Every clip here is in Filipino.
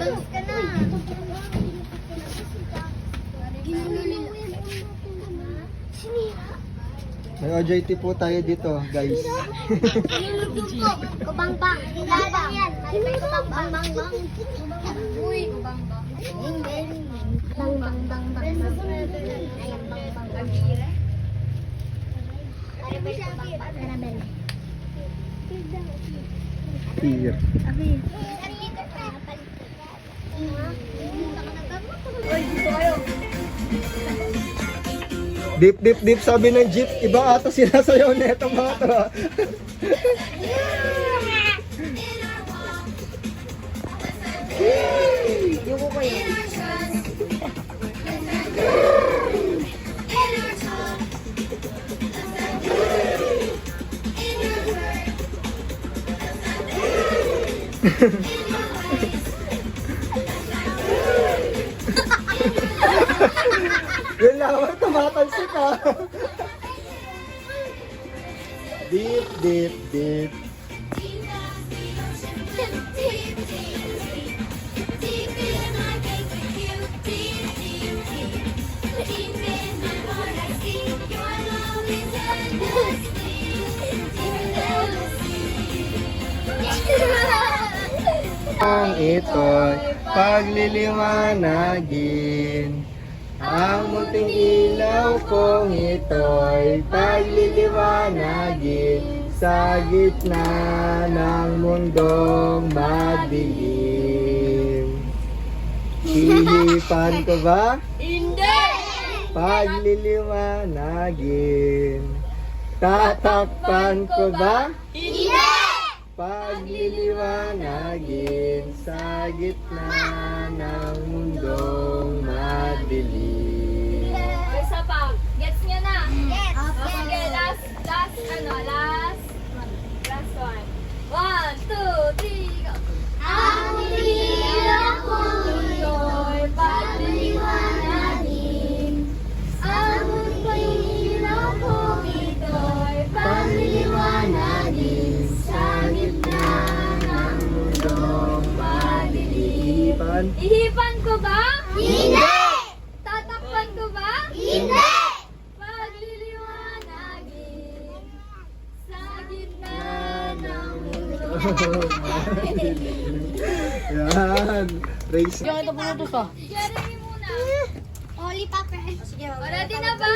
Balis ka na. May OJT po tayo dito, guys. Kubang-bang. Kubang-bang yan. Kubang-bang. Uy, kubang-bang. Bang-bang-bang. Ayan, bang-bang-bang. Here. Dip, dip, dip, sabi ng jeep. Iba ata sinasayaw na itong mga to. Yuko ko yun. Yun lang, tumatalsik ka. Dip, dip, dip. Ang ito'y pagliliwanagin. Ang munting ilaw kong ito'y pagliliwanagin sa gitna ng mundong madilim. Hihipan ko ba? Hindi! Pagliliwanagin. Tatakpan ko ba? Hindi! Pagliliwanagin sa gitna ng mundong madilim. Isa pa. Gets nyo na? Yes! Okay, last one. 1, 2, 3, go. Ang ilaw kong ito'y pagliliwanagin. Ang ilaw kong ito'y pagliliwanagin sa gitna ng mundong madilim. Hihipan. Ihipan ko ba? Hindi! Tatakpan ko ba? Hindi! Pagliliwanagin sa gitna ng Yan. Race. Jeremy muna. Oli Papa. Sige, Ready na ba?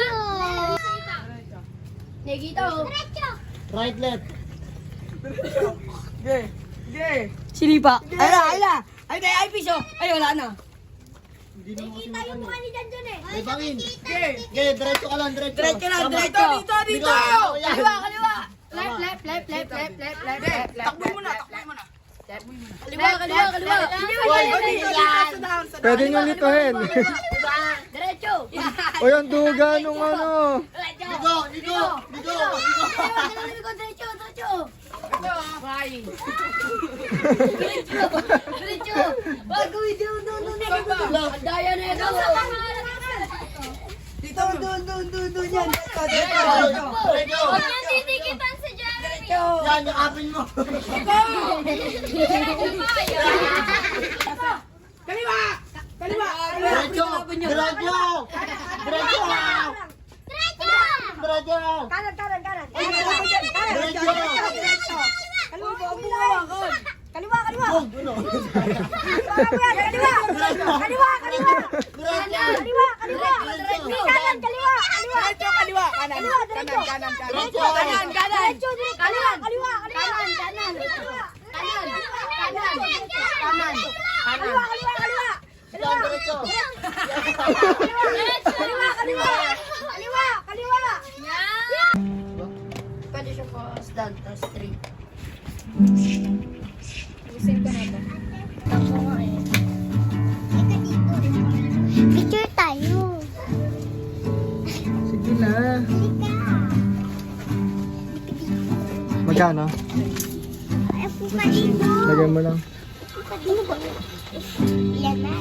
Negito. Diretso. Right, left. Sinipa. Ay na. Ay piso. Ay wala na. Nakita yung mukha ni Jan dyan eh. Ay, bangin. Diretso ka lang, diretso. Diretso lang, Tama. diretso. Dito. Yan. Kaliwa. Left. Takbo muna. Kaliwa. Pwede nyo lituhin. Diretso. O yung duga nung ano. Diretso. Bago video no. Daya na ito. Dito doon yan. Huwag niyo titikitan si Jeremy. Yan, yung apin mo. Kaliwa. Diretso. Kanan. Kaliwa. Pwede siya po stand, tas 3. Picture tayo. Sige na. Magkano? Ay, po pa dito. Lagyan mo lang. Yan na.